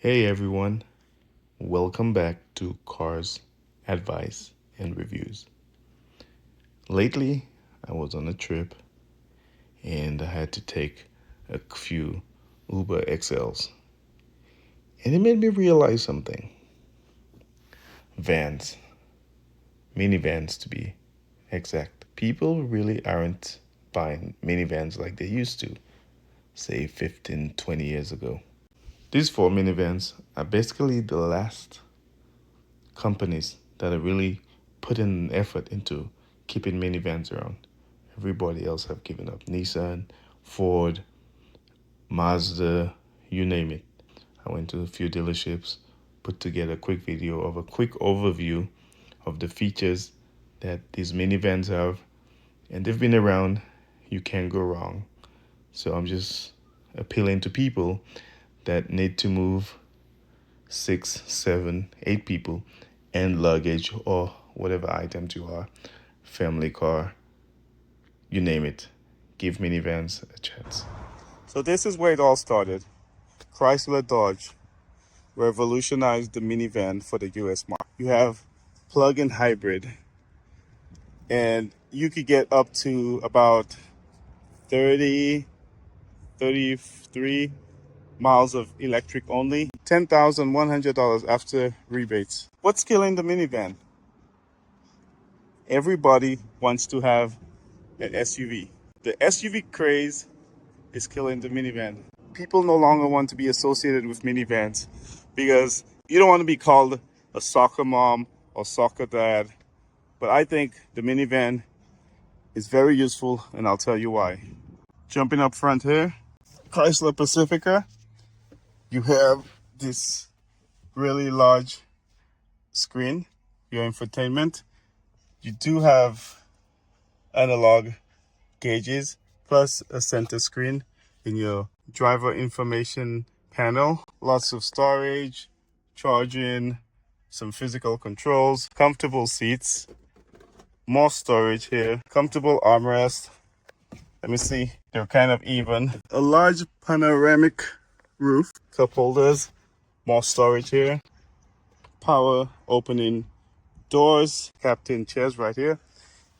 Hey everyone, welcome back to Cars Advice and Reviews. Lately, I was on a trip and I had to take a few Uber XLs, and it made me realize something. Vans, minivans to be exact. People really aren't buying minivans like they used to, say 15, 20 years ago. These four minivans are basically the last companies that are really putting an effort into keeping minivans around. Everybody else have given up. Nissan, Ford, Mazda, you name it. I went to a few dealerships, put together a quick video of a quick overview of the features that these minivans have, and they've been around. You can't go wrong. So I'm just appealing to people that need to move 6, 7, 8 people and luggage or whatever items you are, family car, you name it. Give minivans a chance. So this is where it all started. Chrysler Dodge revolutionized the minivan for the US market. You have plug-in hybrid, and you could get up to about 30, 33 miles of electric only, $10,100 after rebates. What's killing the minivan? Everybody wants to have an SUV. The SUV craze is killing the minivan. People no longer want to be associated with minivans because you don't want to be called a soccer mom or soccer dad. But I think the minivan is very useful, and I'll tell you why. Jumping up front here, Chrysler Pacifica, you have this really large screen, your infotainment. You do have analog gauges plus a center screen in your driver information panel. Lots of storage, charging, some physical controls, comfortable seats, more storage here, comfortable armrest. Let me see, they're kind of even. A large panoramic roof, cup holders, more storage here, power opening doors, captain chairs right here.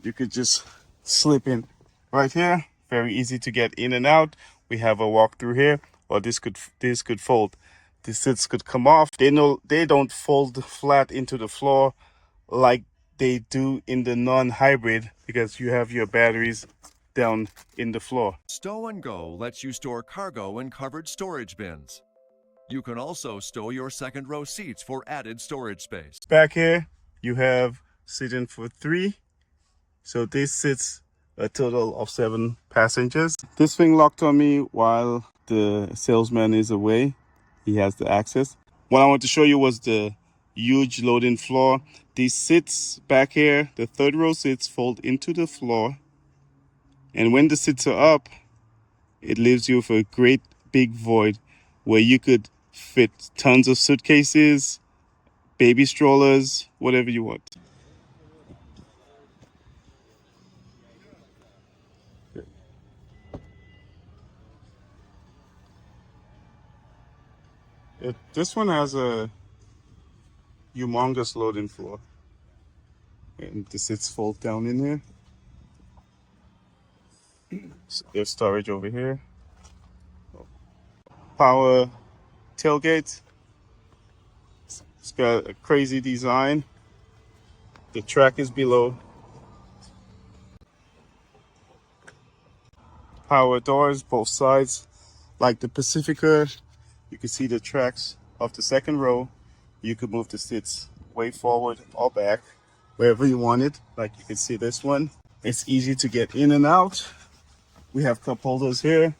You could just slip in right here. Very easy to get in and out. We have a walkthrough here, or this could fold. The seats could come off. They don't fold flat into the floor like they do in the non-hybrid, because you have your batteries down in the floor. Stow and Go lets you store cargo in covered storage bins. You can also stow your second row seats for added storage space. Back here, you have seating for 3. So this sits a total of 7 passengers. This thing locked on me while the salesman is away. He has the access. What I want to show you was the huge loading floor. These seats back here, the third row seats fold into the floor. And when the seats are up, it leaves you with a great big void where you could fit tons of suitcases, baby strollers, whatever you want. This one has a humongous loading floor, and the seats fold down in here. So there's storage over here. Power tailgate. It's got a crazy design. The track is below. Power doors both sides. Like the Pacifica, you can see the tracks of the second row. You could move the seats way forward or back, wherever you want it. Like you can see this one. It's easy to get in and out. We have cup holders here.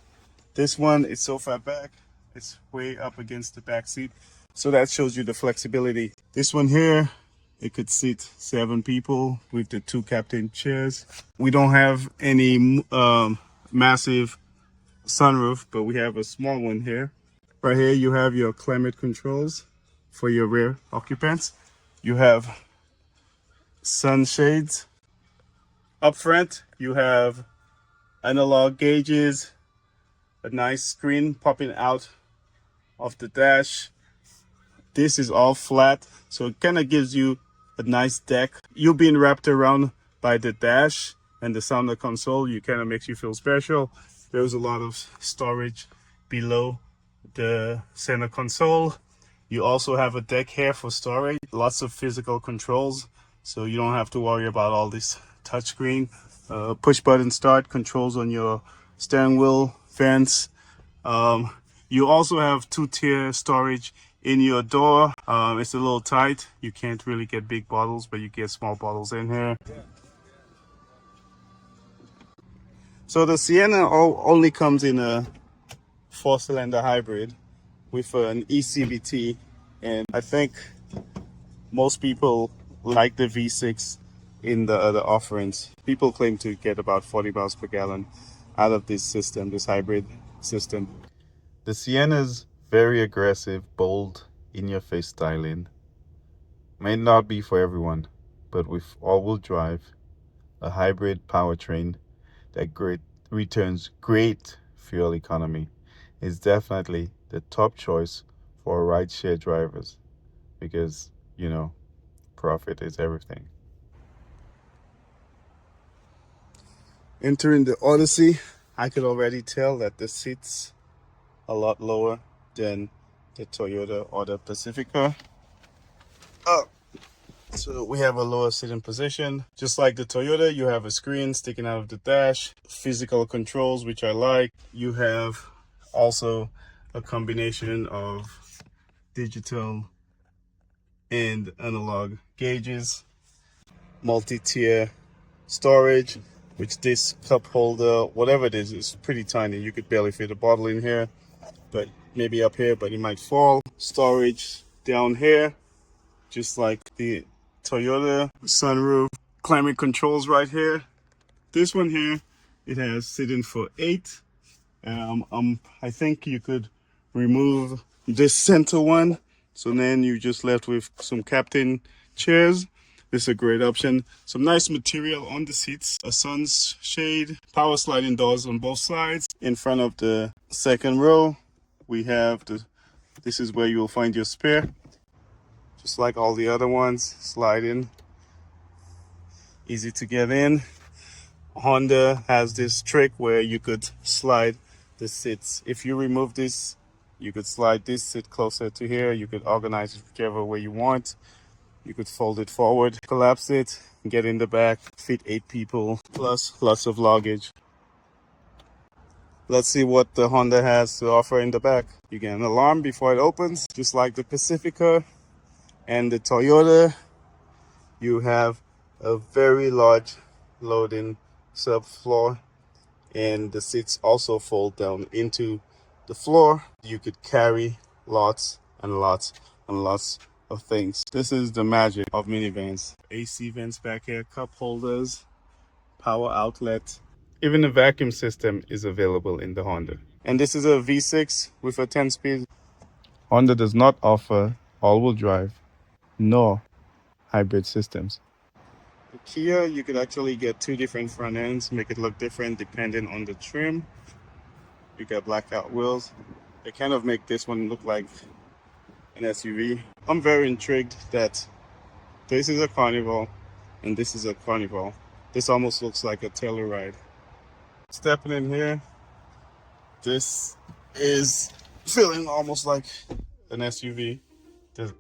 This one is so far back. It's way up against the back seat. So that shows you the flexibility. This one here, it could seat 7 people with the 2 captain chairs. We don't have any massive sunroof, but we have a small one here. Right here, you have your climate controls for your rear occupants. You have sunshades. Up front, you have analog gauges, a nice screen popping out of the dash, This is all flat, so it kind of gives you a nice deck. You being wrapped around by the dash and the center console, you kind of makes you feel special. There's a lot of storage below the center console. You also have a deck here for storage, lots of physical controls, so you don't have to worry about all this touchscreen. Push button start controls on your steering wheel, fence. You also have 2-tier storage in your door. It's a little tight. You can't really get big bottles, but you get small bottles in here. So the Sienna only comes in a 4-cylinder hybrid with an ECVT, and I think most people like the V6 in the other offerings. People claim to get about 40 miles per gallon out of this system, this hybrid system. The Sienna's very aggressive, bold, in-your-face styling may not be for everyone, but with all-wheel drive, a hybrid powertrain that returns great fuel economy is definitely the top choice for rideshare drivers because, you know, profit is everything. Entering the Odyssey, I could already tell that the seats a lot lower than the Toyota or the Pacifica. So we have a lower sitting position. Just like the Toyota, you have a screen sticking out of the dash, physical controls, which I like. You have also a combination of digital and analog gauges, multi-tier storage, which this cup holder, whatever it is pretty tiny. You could barely fit a bottle in here, but maybe up here, but it might fall. Storage down here, just like the Toyota. Sunroof, climate controls right here. This one here, it has sitting for 8. I think you could remove this center one, so then you just left with some captain chairs. This is a great option. Some nice material on the seats, a sunshade, power sliding doors on both sides. In front of the second row, we have this is where you'll find your spare. Just like all the other ones, slide in, easy to get in. Honda has this trick where you could slide the seats. If you remove this, you could slide this seat closer to here. You could organize it whichever way you want. You could fold it forward, collapse it, get in the back, fit 8 people, plus lots of luggage. Let's see what the Honda has to offer in the back. You get an alarm before it opens, just like the Pacifica. And the Toyota, you have a very large loading subfloor, and the seats also fold down into the floor. You could carry lots and lots and lots of things. This is the magic of minivans. AC vents back here, cup holders, power outlet. Even a vacuum system is available in the Honda. And this is a V6 with a 10-speed. Honda does not offer all-wheel drive nor hybrid systems. The Kia, you could actually get 2 different front ends, make it look different depending on the trim. You got blackout wheels. They kind of make this one look like an SUV. I'm very intrigued that this is a Carnival and this is a Carnival. This almost looks like a Telluride. Stepping in here, this is feeling almost like an SUV.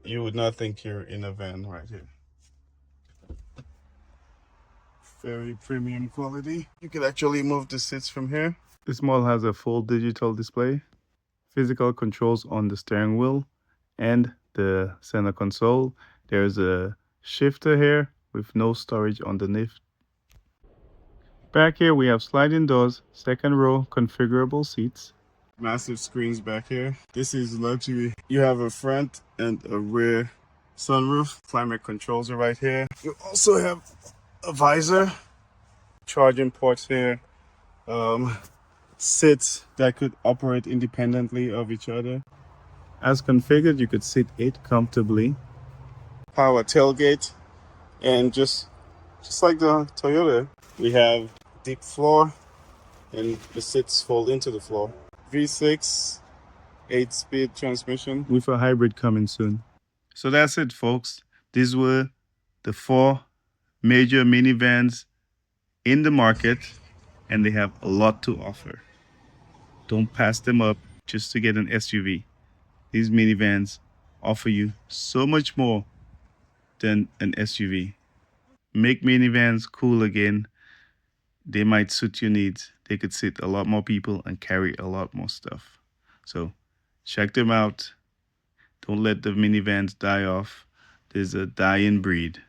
You would not think you're in a van right here. Very premium quality. You can actually move the seats from here. This model has a full digital display, physical controls on the steering wheel and the center console. There's a shifter here with no storage underneath. Back here we have sliding doors, second row configurable seats. Massive screens back here. This is luxury. You have a front and a rear sunroof. Climate controls are right here. You also have a visor, charging ports here, seats that could operate independently of each other. As configured, you could sit 8 comfortably. Power tailgate, and just like the Toyota, we have deep floor and the seats fold into the floor. V6, 8-speed transmission with a hybrid coming soon. So that's it, folks. These were the four major minivans in the market, and they have a lot to offer. Don't pass them up just to get an SUV. These minivans offer you so much more than an SUV. Make minivans cool again. They might suit your needs. They could sit a lot more people and carry a lot more stuff. So check them out. Don't let the minivans die off. There's a dying breed.